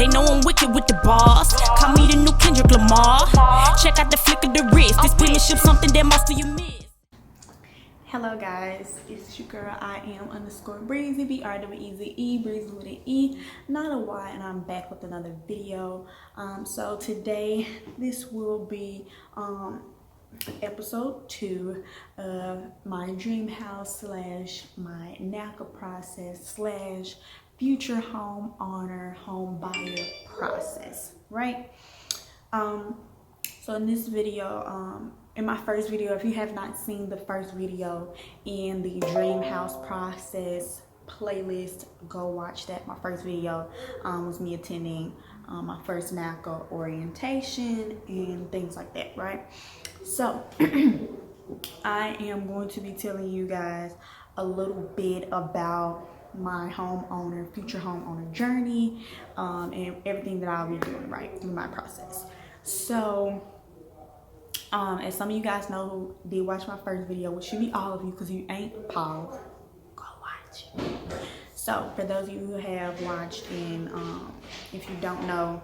They know I'm wicked with the bars. Call me the new Kendrick Lamar. Check out the flick of the wrist. This penmanship something that most of you miss. Hello guys, it's your girl I am _ Breezy, BRWEZE, Breezy with an E, not a Y, and I'm back with another video. So today this will be episode 2 of my dream house slash my Naca process slash future homeowner home buyer process, right? So in this video, in my first video, if you have not seen the first video in the dream house process playlist, go watch that. My first video was me attending my first Naca orientation and things like that, right? So I am going to be telling you guys a little bit about my future homeowner journey, and everything that I'll be doing right in my process. So as some of you guys know who did watch my first video, which should be all of you, because if you ain't, pause, go watch. So for those of you who have watched, and if you don't know,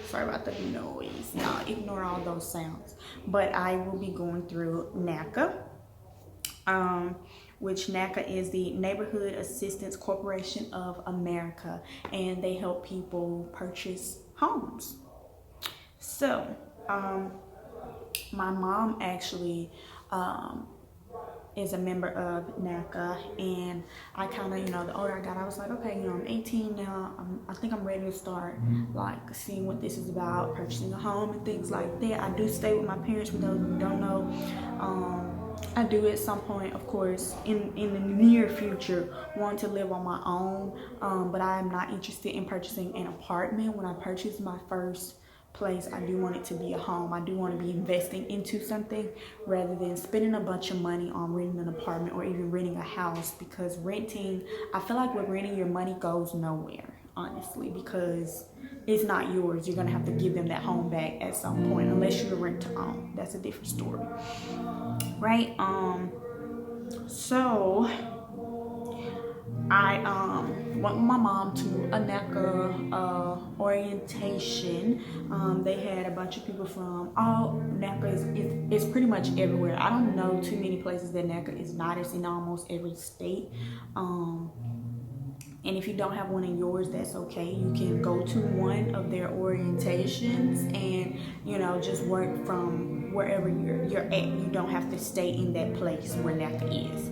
sorry about the noise, y'all ignore all those sounds, but I will be going through Naca, which Naca is the Neighborhood Assistance Corporation of America, and they help people purchase homes. So my mom actually is a member of Naca, and I kind of, the older I got, I was like, okay, I'm 18 now, I think I'm ready to start like seeing what this is about, purchasing a home and things like that. I do stay with my parents, for those who don't know. I do at some point, of course, in the near future, want to live on my own, but I am not interested in purchasing an apartment. When I purchase my first place, I do want it to be a home. I do want to be investing into something rather than spending a bunch of money on renting an apartment or even renting a house, because renting, I feel like with renting, your money goes nowhere, honestly, because it's not yours. You're gonna have to give them that home back at some point, unless you're rent to own. That's a different story, right? So I went with my mom to a Naca orientation. They had a bunch of people from all Naca is pretty much everywhere. I don't know too many places that Naca is not. It's in almost every state. And if you don't have one in yours, that's okay. You can go to one of their orientations and, just work from wherever you're at. You don't have to stay in that place where Naca is.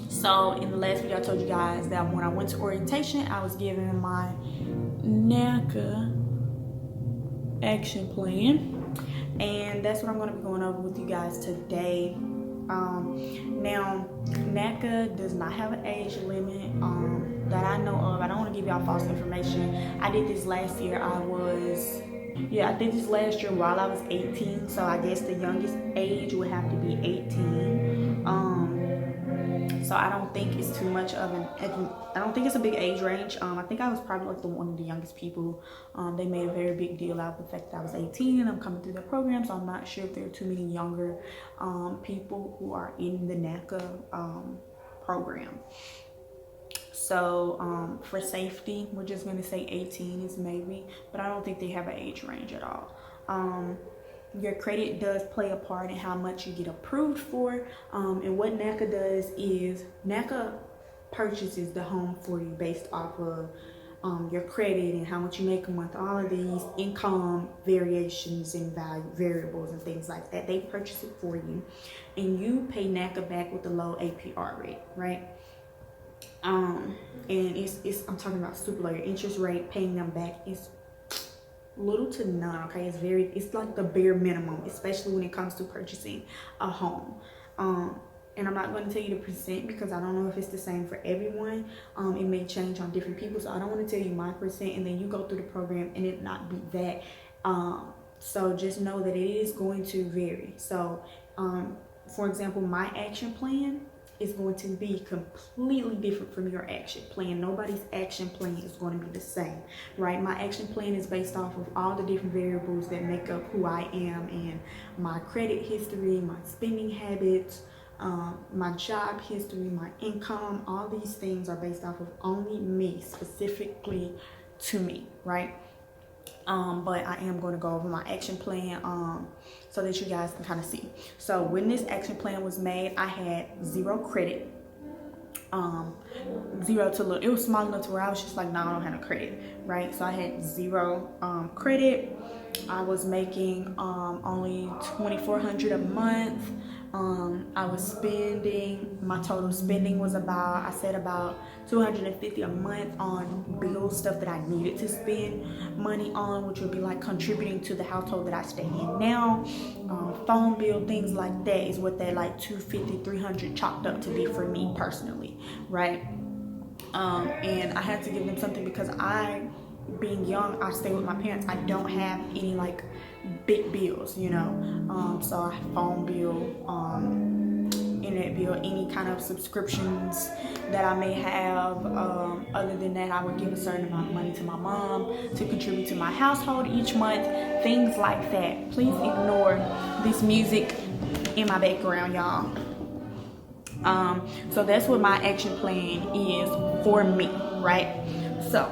So in the last video, I told you guys that when I went to orientation, I was given my Naca action plan, and that's what I'm going to be going over with you guys today. Now, Naca does not have an age limit that I know of. I don't want to give y'all false information. I did this last year. I did this last year while I was 18, so I guess the youngest age would have to be 18. So I don't think it's too much of I don't think it's a big age range. I think I was probably like one of the youngest people. They made a very big deal out of the fact that I was 18 and I'm coming through their program, so I'm not sure if there are too many younger people who are in the Naca program. So for safety, we're just going to say 18 is maybe, but I don't think they have an age range at all. Your credit does play a part in how much you get approved for, and what Naca does is Naca purchases the home for you based off of your credit and how much you make a month, all of these income variations and value variables and things like that. They purchase it for you, and you pay Naca back with a low APR rate, right? And I'm talking about super low. Your interest rate, paying them back is little to none, okay? It's like the bare minimum, especially when it comes to purchasing a home. And I'm not going to tell you the percent because I don't know if it's the same for everyone. It may change on different people, so I don't want to tell you my percent and then you go through the program and it not be that. So just know that it is going to vary. So for example, my action plan is going to be completely different from your action plan. Nobody's action plan is going to be the same, right? My action plan is based off of all the different variables that make up who I am and my credit history, my spending habits, my job history, my income, all these things are based off of only me, specifically to me, right? But I am going to go over my action plan so that you guys can kind of see. So when this action plan was made, I had 0 credit. 0 to little. It was small enough to where I was just like, no, I don't have no credit, right? So I had 0 credit. I was making only $2,400 a month. I was spending, my total spending was about, I said about $250 a month on bills, stuff that I needed to spend money on, which would be like contributing to the household that I stay in now. Phone bill, things like that is what that like $250, $300 chalked up to be for me personally, right? And I had to give them something because being young, I stay with my parents. I don't have any like big bills, you know. So I have phone bill, internet bill, any kind of subscriptions that I may have. Other than that, I would give a certain amount of money to my mom to contribute to my household each month, things like that. Please ignore this music in my background, y'all. So that's what my action plan is for me, right? So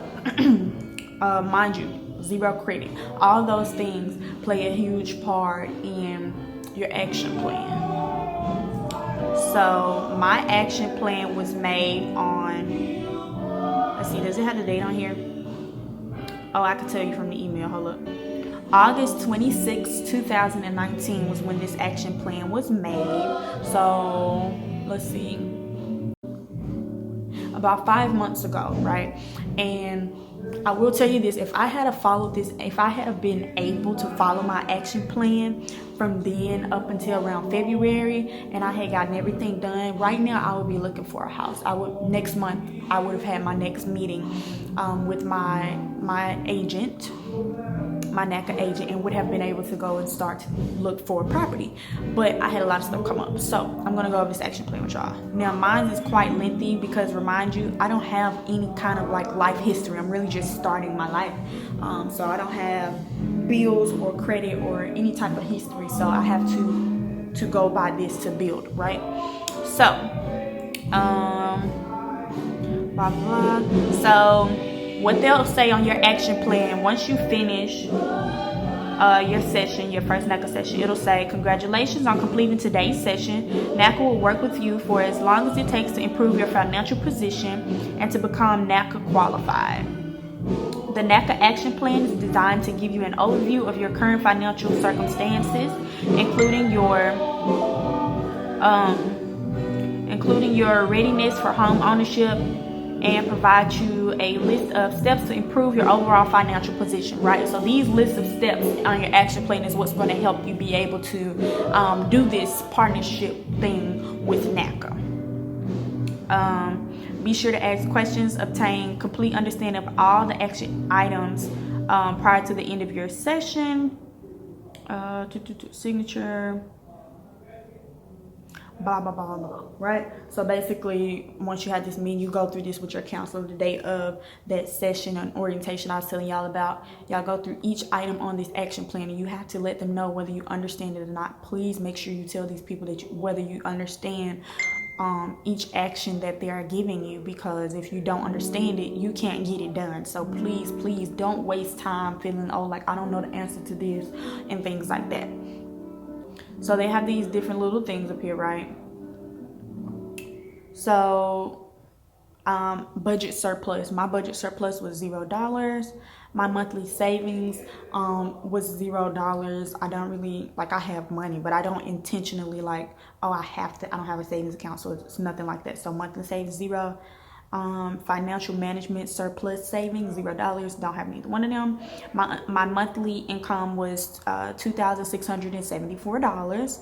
mind you, 0 credit, all those things play a huge part in your action plan. So my action plan was made on, let's see, does it have the date on here? Oh, I can tell you from the email. Hold up. August 26, 2019 was when this action plan was made. So let's see, about 5 months ago, right? And I will tell you this, if I had followed this, if I had been able to follow my action plan from then up until around February, and I had gotten everything done, right now I would be looking for a house. Next month I would have had my next meeting with my agent, my Naca agent, and would have been able to go and start to look for a property. But I had a lot of stuff come up, so I'm gonna go over this action plan with y'all. Now mine is quite lengthy because, remind you, I don't have any kind of like life history. I'm really just starting my life, so I don't have bills or credit or any type of history, so I have to go by this to build, right? So blah blah. So what they'll say on your action plan, once you finish your session, your first Naca session, it'll say, congratulations on completing today's session. Naca will work with you for as long as it takes to improve your financial position and to become Naca qualified. The Naca action plan is designed to give you an overview of your current financial circumstances, including your readiness for home ownership, and provide you a list of steps to improve your overall financial position, right? So these lists of steps on your action plan is what's going to help you be able to do this partnership thing with Naca. Be sure to ask questions, obtain complete understanding of all the action items prior to the end of your session. Signature, blah blah blah blah, right? So basically, once you have this meeting, you go through this with your counselor the day of that session and orientation I was telling y'all about. Y'all go through each item on this action plan, and you have to let them know whether you understand it or not. Please make sure you tell these people that whether you understand each action that they are giving you, because if you don't understand it, you can't get it done. So please don't waste time feeling, oh, like I don't know the answer to this and things like that. So they have these different little things up here, right? So budget surplus. My budget surplus was $0. My monthly savings was $0. I don't really, like, I have money, but I don't intentionally like, oh, I don't have a savings account, so it's nothing like that. So monthly savings, 0. Financial management surplus savings, $0. Don't have neither one of them. My monthly income was $2,674.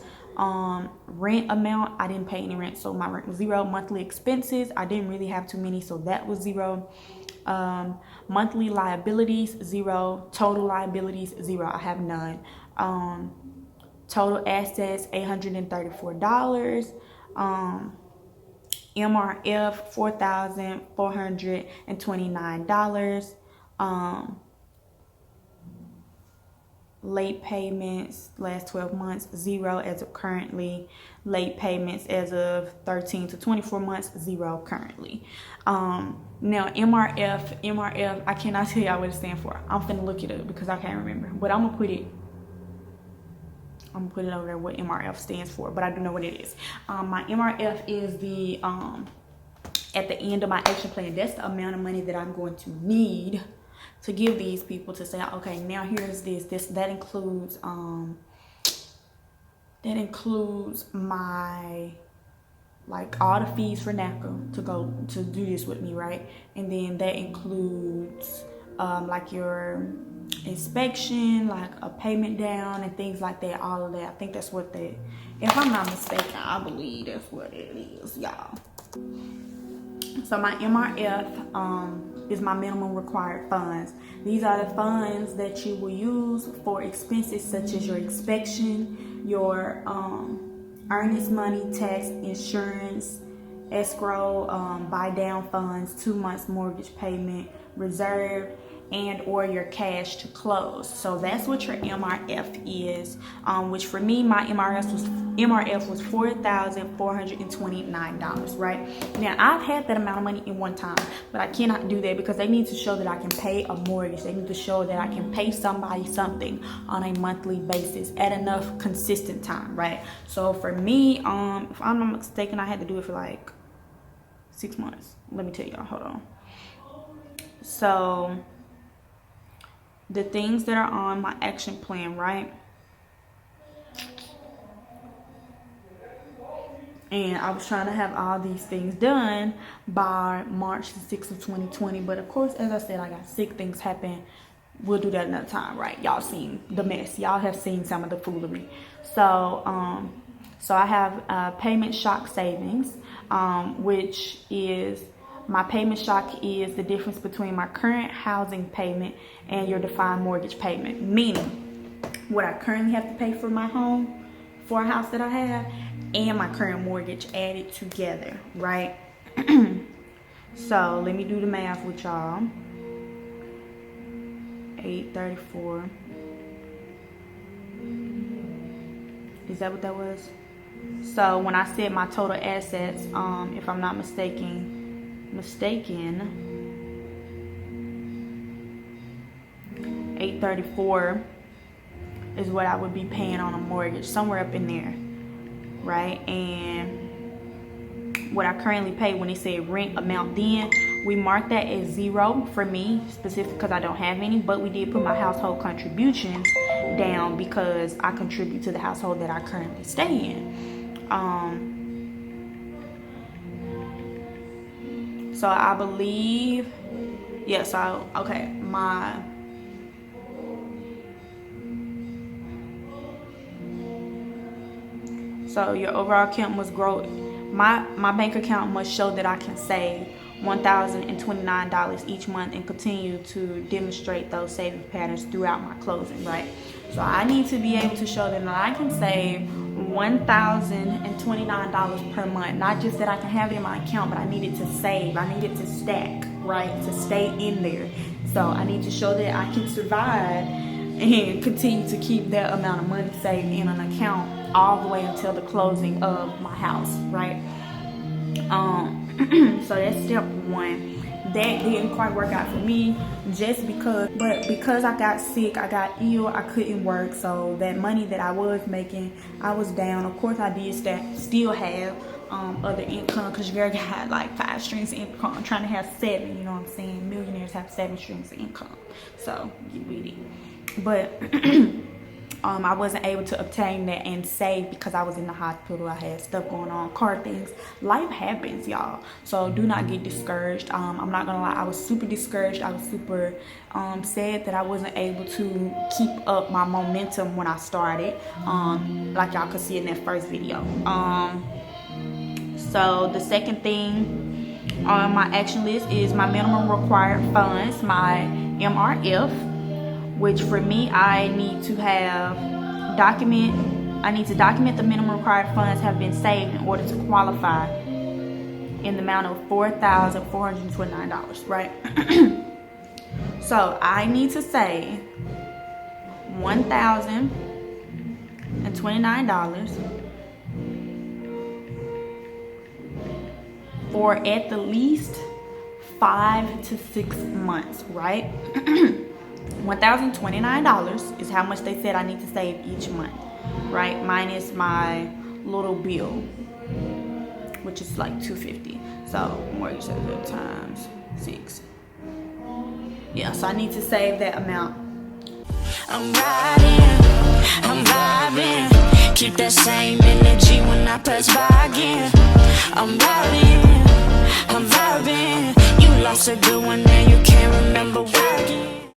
Rent amount, I didn't pay any rent, so my rent was 0. Monthly expenses, I didn't really have too many, so that was 0. Monthly liabilities, 0. Total liabilities, 0. I have none. Total assets, $834. MRF, $4,429. late payments last 12 months 0 as of currently. Late payments as of 13 to 24 months 0 currently. Now MRF, I cannot tell y'all what it stands for. I'm finna look it up because I can't remember, but I'm gonna put it over there what MRF stands for, but I do know what it is. My MRF is the at the end of my action plan. That's the amount of money that I'm going to need to give these people to say, okay, now here's that includes my, like, all the fees for Naca to go to do this with me, right? And then that includes like your inspection, like a payment down and things like that, all of that. I think that's what that, if I'm not mistaken, I believe that's what it is, y'all. So my MRF is my minimum required funds. These are the funds that you will use for expenses such as your inspection, your earnest money, tax, insurance, escrow, buy down funds, 2 months mortgage payment, reserve, and or your cash to close. So that's what your MRF is, which for me, my MRF was $4,429, right? Now I've had that amount of money in one time, but I cannot do that because they need to show that I can pay a mortgage. They need to show that I can pay somebody something on a monthly basis at enough consistent time, right? So for me, if I'm not mistaken, I had to do it for like 6 months. Let me tell y'all, hold on. So the things that are on my action plan, right? And I was trying to have all these things done by March the 6th of 2020. But of course, as I said, I got sick, things happen. We'll do that another time, right? Y'all seen the mess. Y'all have seen some of the foolery. So I have payment shock savings, which is, my payment shock is the difference between my current housing payment and your defined mortgage payment. Meaning, what I currently have to pay for my home, for a house that I have, and my current mortgage added together, right? So let me do the math with y'all. 834. Is that what that was? So when I said my total assets, if I'm not mistaken, 834 is what I would be paying on a mortgage, somewhere up in there, right? And what I currently pay, when they say rent amount, then we marked that as 0 for me specific because I don't have any, but we did put my household contributions down because I contribute to the household that I currently stay in. So I believe, yeah, so, okay, so your overall account must grow. My bank account must show that I can save $1,029 each month and continue to demonstrate those saving patterns throughout my closing, right? So I need to be able to show them that I can save $1,029 per month. Not just that I can have it in my account, but I need it to save. I need it to stack, right? To stay in there. So I need to show that I can survive and continue to keep that amount of money saved in an account all the way until the closing of my house, right? So that's step 1. That didn't quite work out for me just because I got sick, I got ill, I couldn't work. So that money that I was making, I was down. Of course, I did still have other income, because your girl got like 5 streams of income. I'm trying to have 7, you know what I'm saying? Millionaires have 7 streams of income. So get with it. But I wasn't able to obtain that and save because I was in the hospital. I had stuff going on, car things. Life happens, y'all. So do not get discouraged. I'm not gonna lie, I was super discouraged. I was super sad that I wasn't able to keep up my momentum when I started, like y'all could see in that first video. So the second thing on my action list is my minimum required funds, my MRF, which for me, I need to document the minimum required funds have been saved in order to qualify in the amount of $4,429, right? So I need to save $1,029 for at the least 5 to 6 months, right? $1,029 is how much they said I need to save each month, right? Minus my little bill, which is like $250. So mortgage times 6. Yeah, so I need to save that amount. I'm riding, I'm vibing. Keep that same energy when I press by again. I'm riding, I'm vibing. You lost a good one and you can't remember why again.